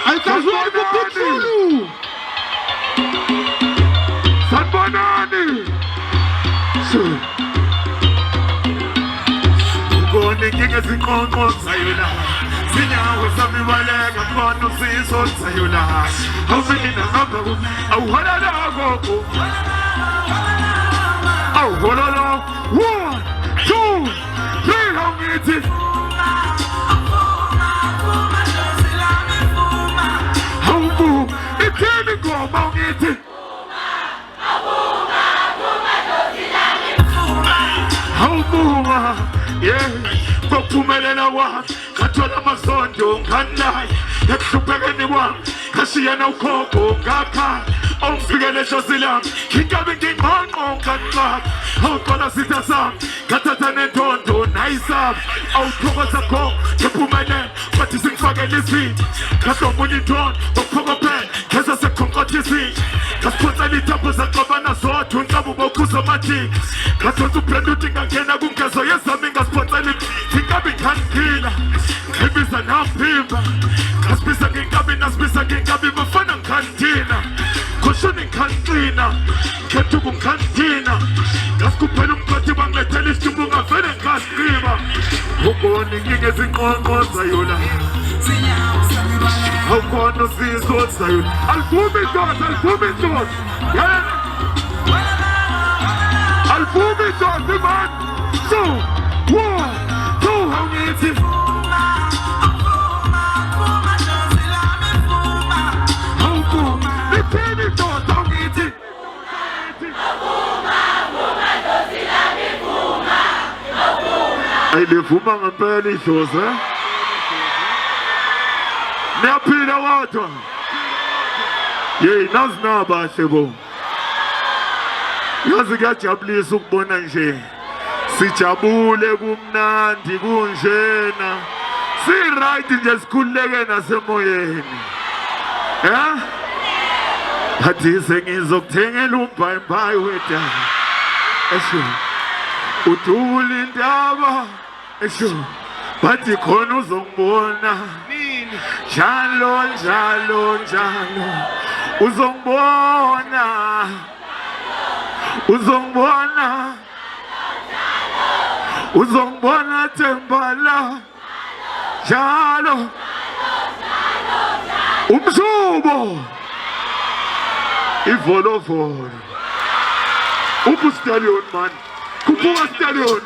Aikazwani kukutsulu Sanbonani Ukone kinga zikonko sayula Zinyawo sami walega kono siso sayula Hawina ngamba awhala lago Awhala 1 2 3 hawiti Hawbu itini goma hawiti Hawbuma, yeah, Kokumelela wa, Katola Mazondo, Kandai, Yakupegani wa, Kashia no Koko, Gaka, Omfigale Josilam, Kingabing Hongo, Kanda, Hokola Sitasam, Katatan Dondo, Naisab, Outokosako, Kapumene, what is in Faganisi, Katomuni, Okogope, Kasa Konkotisi, Kaspotali Tapos and Kabana Soa, Tunkabu Kusomati, Kasotu Preduting and Kenagunka, so yes, something as Potali, Kingabi Kankina, Kibis and Hampimba, Kaspisa Kingabi, Naspisa Kingabi, Mafana Cantina, Koshuni Cantina, Ketubum Cantina, Kaskupelum Kotibang, Telestumum, Fena Kaskriva, Hokoni Gigas in Congo, Sayula. How can you see so sayul? I'll boom it down. Yeah. I'll boom it down, the man. So, 1 2 how many? How boom? The penny down, how many? I live for my penny shows, eh? Napila water. Ye nazna bashebo. Yazigathi abulisa ukubona nje. Sijabule kumnandi kunjena. Si right nje sikhuleke nasemoyeni. Eh? Hathi sengizokuthengela umbhayibhayi wethu. Esho. Uthula indaba. Esho. Bathi khona uzongibona. Jalo, Uzongbona tembala. Jalo. Umsubo. Ivolofon. Upu stadion man. Kupuwa stadion.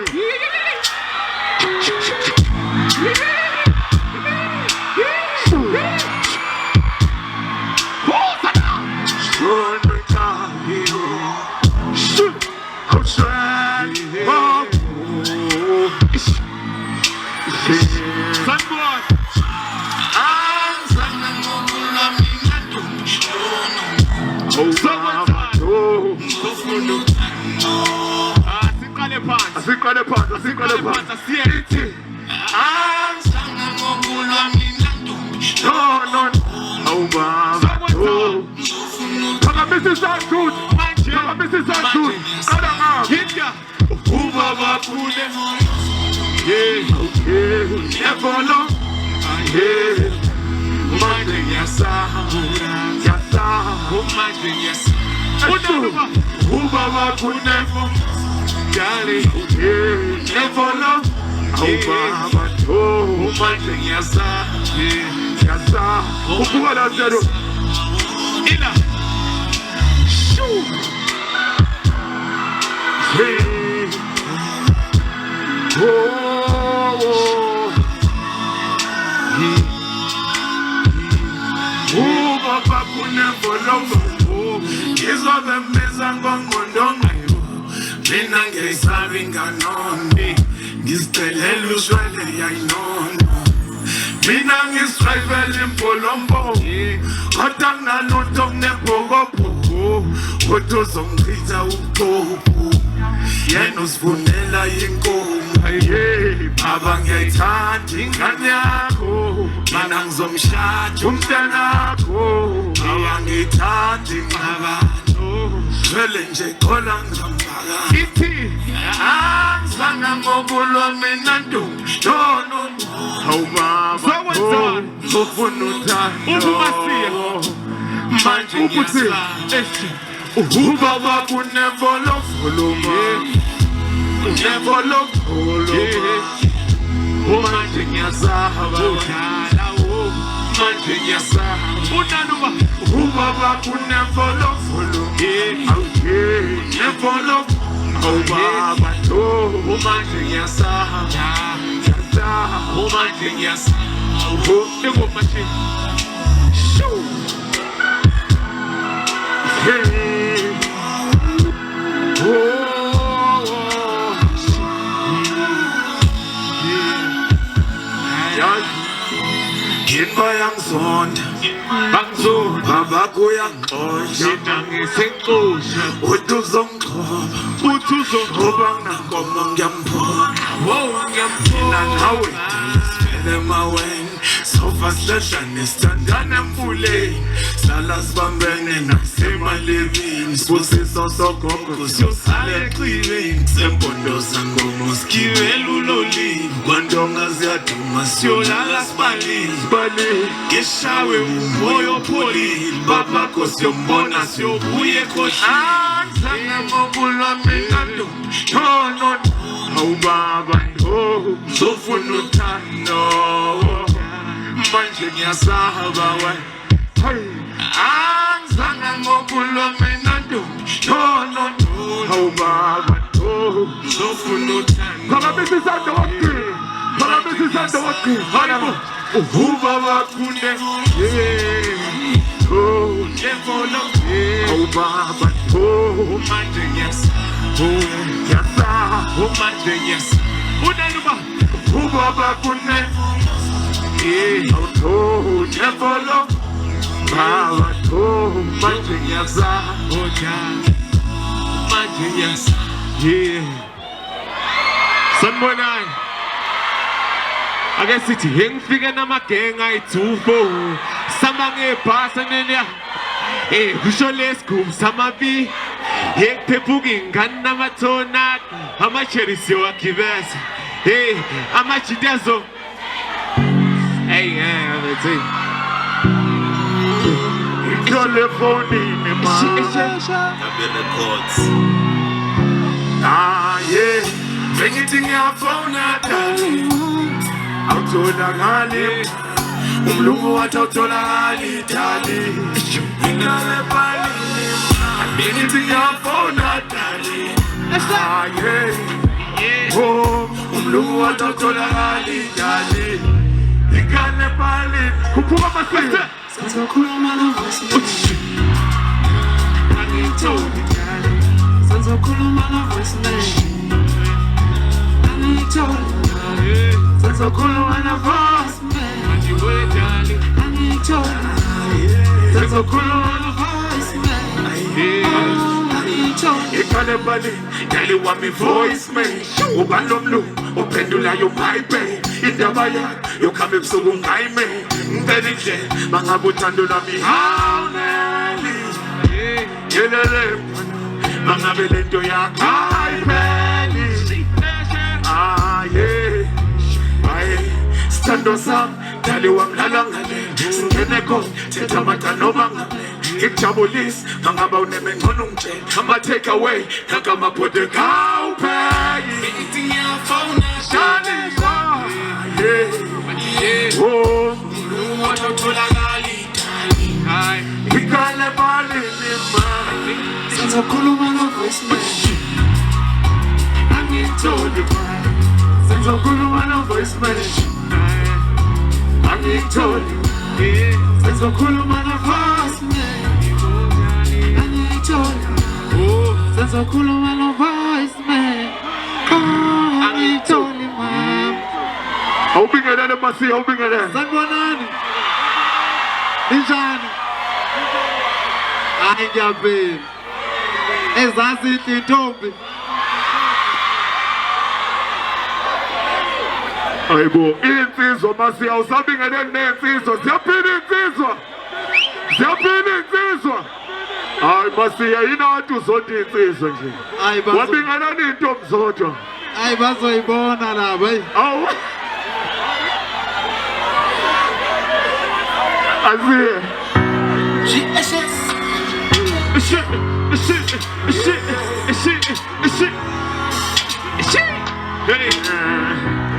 no no awubaba ufuna uthando manje ngiyasala ubaba kunevolo voluma unevolo voluma manje ngiyasaba manje ngiyasaba unanuba ubaba kunevolo voluma nevolo awubaba manje ngiyasaba manje ngiyasaba ingoma nje shoo hey oh bayangizonda baba kuyangixosha ngisenkosha uthi uzongixoba nankomo ngiyambona nawe emaweni sofa sihlashane sithandana emfuleni sala sibambene nasemalevini sibusiso sogogo siyosala ecibeni sempondo sangomo sigibela uloliwe kwandonga ziyaduma siyolala sibalile ngishawe umoya opholile babakho siyombona siyobuya ekhoshini ngizangamokulwa mina no awubaba zofuna uthando manje ngiyasaba we angizange ngokulwa mina no awubaba zofuna uthando phakamisisando wakhe ubaba kunde nevolo awubaba manje ngiyasaba manje ngiyasaba unanuba ubaba kunde nevolo baba manje ngiyasaba manje ngiyasaba sanibonani ake sithi ngifike namagenga ayithufo sama ngebhasa nenya kusho lesigum samabi ngikuphephuka ingane namathona amacherisi wakibesa amajitazo abethi telefonini yeah bengithi ngiyafona dali awutholakali umlungu wathi awutholakali dali ngingale balini bengithi ngiyafona dali yeah umlungu wathi awutholakali dali ngingale balini kuphuma masise senzokhuluma novoice angitholi dali senzokhuluma novoice senzokhuluma novoice ikhale bali dali wami voicemail ubalomlu uphendulayo mype indaba yakho yokhamba ebusuku ngayime ngicela nje bangabe uthando lami hawuneli yelele bangabe lento yakho ayipheli sithando sami dali wamlala ngale singeneko thetha amatanoba ngale ngikujabulisa mangaba unemengcono ungitshela ama-take away nakamabhode kawupheyi ngithi ngiyafona shalisa umuntu otholakali dali ngikale balini mali senzokhuluma novoicemail angitholi mali senzokhuluma novoicemail angitholi senzokhuluma novoicemail angitholi senzokhuluma novoicemail angitholi mama awubingelele masiya awubingelele sanibonani ninjani hayi ngiyabhela ezasithi intombi ayibo insizwa masiya usabingelele nensizwa siyaphila insizwa hayi masiya yini athi uzonda insizwa nje wabingelani intombi zodwa hayi bazoyibona laba awu Hey,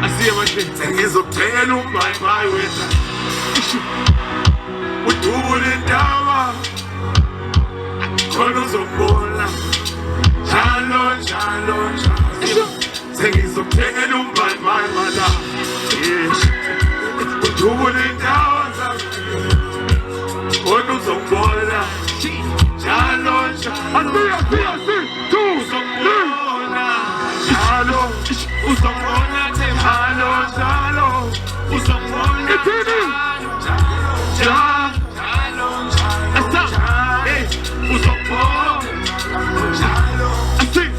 I see him again. Sengizokuthenga umbayi wethu. Udubule indawo. Khona uzobona. Njalo. Sengizokuthenga umbayi mana. Udubule indawo zakho. Khona uzobona. Njalo. I see. Uzobona. Njalo. Uzobona njalo.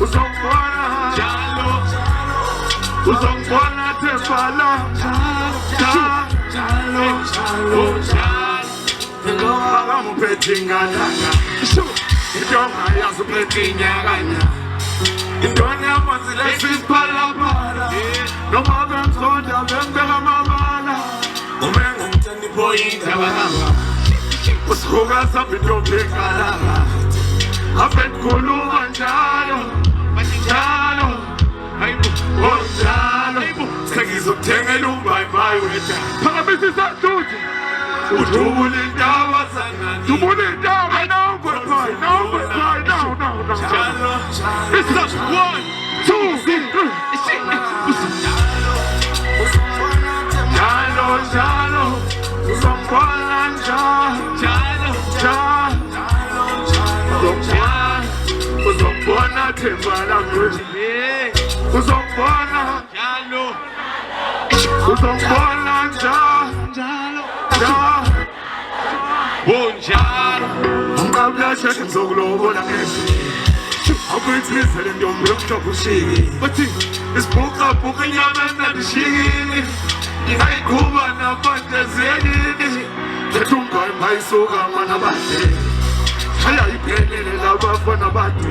Uzobona njalo. Uzobona tefala. Akamuphethingalanga. Intonga yazuphethinyakanya. Intwana yamanzi lesiphalaphala. Noma bemsonda bembeka amabala. Umenga umthandi point abahamba. Usuka sabi intombi engalanga. Abekhuluma njalo. Sengizokuthengela umbayi wethu. Phakamisisa duthi. Udubule indawo sana. Dubule indawo. Now. It's up. 1, 2, 3. Njalo. Uzobona njalo. Uzobona tefala mfethu. Uzobona njalo. Uzobona njalo. Bunjalo. Ungablasha ngizokulobola ngezinto. Akuyithizele ntombi yokushiki. Bathi isibuka inyama endandishikini. Ngayikhuba nabantezenini. Lethu umbayi mayisuka mana bade. Shaya iphelele labafana bade.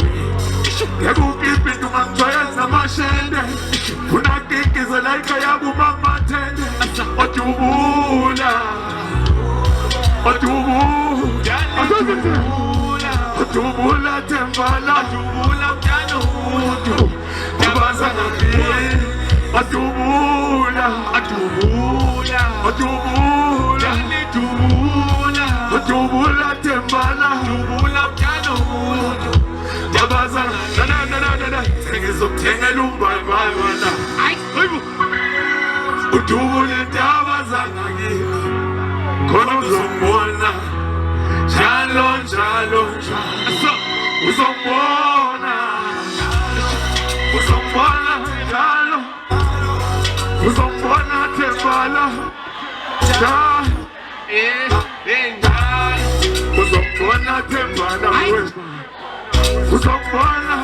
Ngekukiphi into mangithoyenza amashende. Unakikiza layika yabo mamathende. Odubula tembala. Odubula mntana umuntu. Yabaza ngakini. Odubula tembala. Odubula mntana umuntu. Yabaza ngakini. Sengizokuthengela umbayi mana. Udubule indawo zangakini. Khona uzobona. Njalo. Uzobona njalo. Uzobona tefala. Njalo. Uzobona tefala. Uzobona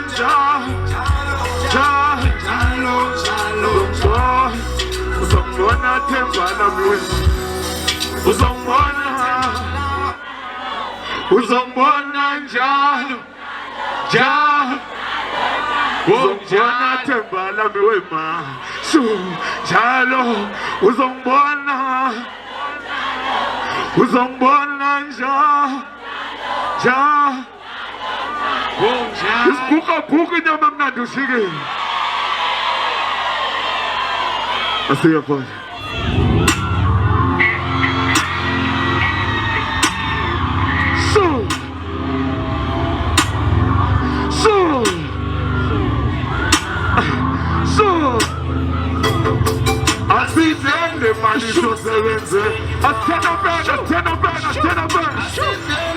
njalo. Uzobona tefala mfethu. Uzobona njalo. Uzobona tembala miwema. Njalo. Uzobona njalo. Isibuka inyama mnandi ushikile. Asiyafana. Asizende mali sosebenze. Athena bena.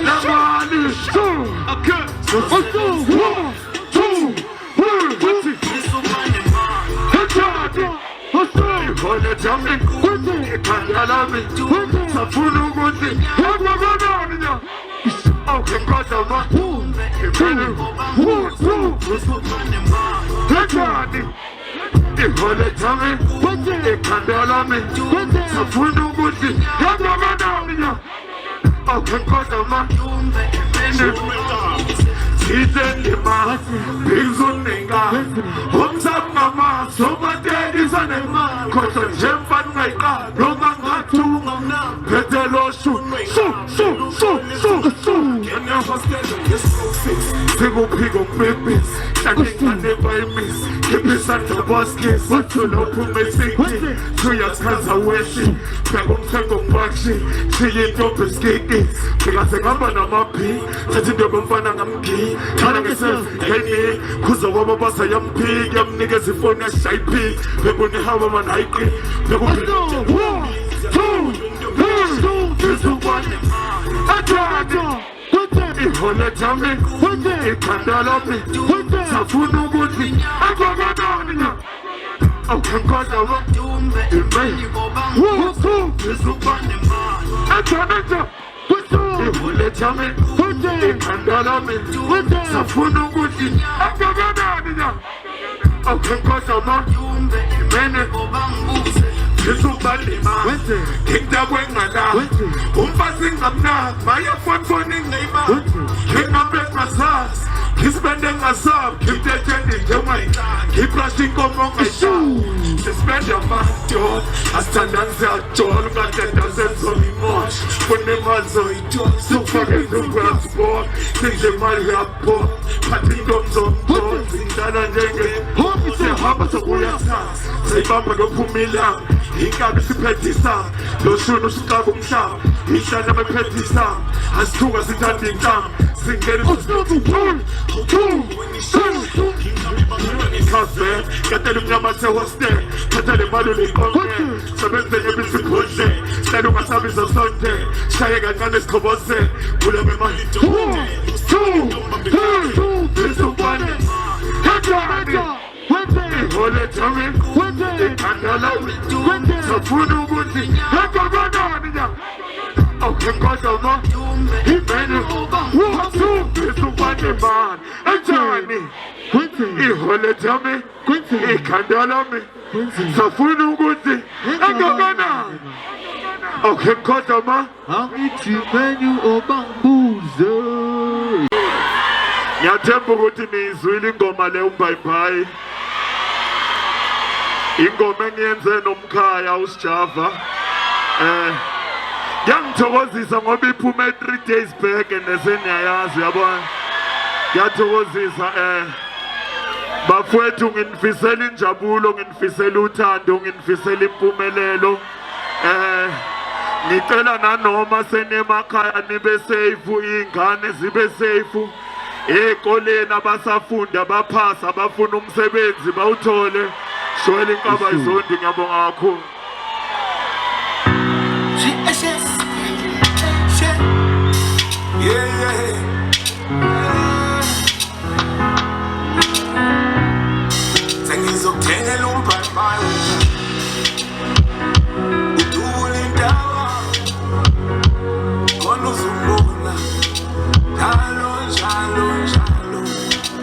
Namali. Okay. 1, 2, 3. Khona jami kuthi ekhanda lami. Safuna ukuthi ngabonana. Okay, kodwa maphumbe. Khona jami kuthi ekhanda lami. Safuna ukuthi ngabonana. Okay, kodwa maphumbe. Sizende masi, bizunenga. Umzamama, sobateli zanema. Koto jempan ngayika noma ngathunga phethe lo shu sikuphiko mbebisi hlangingane bayimisi ngiphisa boskis wathula uphume sinki suyakhaza weshi bheka umthengo mbakshi siyintombi skiki ngikaze ngamba namaphi sethi into yomfana ngamgi thana ngeseveni kuzokwaba basa yamphi yamnikeza ifoni yashayiphi bebonihaba manayiki bekuphila 1 ihole jami ikhanda lami safuna ukuthi akwakanani na awukhenkozaba imei izubane athanenja ihole jami ikhanda lami safuna ukuthi akwakanani na awukhenkozaba imeneIsubalima, Kinda Wengana, Umfassing Amna, Maya Fonfoning Neighbor, King of Massage, Kiss Bending Assam, keep the Jenny, keep rushing among my shoe. Suspend your mouth, Joe, I stand and say, Joe, but that doesn't so much. When the Mazo, so fucking the grass ball, things they might have bought, Patting guns on board, in Dana Hope is a habit of Oyasa, say Bamba go put me down. Ingabe siphethisa lo shunu siqaba umhlaba ishana maphethisa asithuka sithanda inhlamba singena ikhaze katele mnyama sehostel katele imali likonke sebenze ngebisikhonje hlala ungasabiza sonke shaye kancane sikhobose kule memali ihole jami ikhanda lami safuna ukuthi akwakanani na awukhenkozama imene isubane mani enjani ihole jami ikhanda lami safuna ukuthi akwakanani awukhenkozama angithi menu obambuze ngiyathemba ukuthi niyizwile ingoma le umbhayibhayi ingoma engiyenze nomkhaya uSjava ngiyangithokozisa ngoba iphume 3 days back neseniyayazi yabona ngiyathokozisa bafowethu nginifisela injabulo nginifisela uthando nginifisela impumelelo ngicela nanoma senemakhaya nibe safe ingane zibe safe ekoleni abasafunda baphasa abafuna umsebenzi bawuthole shwele inkaba izondi ngiyabonga kakhulu sengizokuthengela umbhayibhayi udule indawo khona uzumbona njalo njalo njalo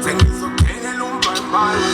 sengizokuthengela umbhayibhayi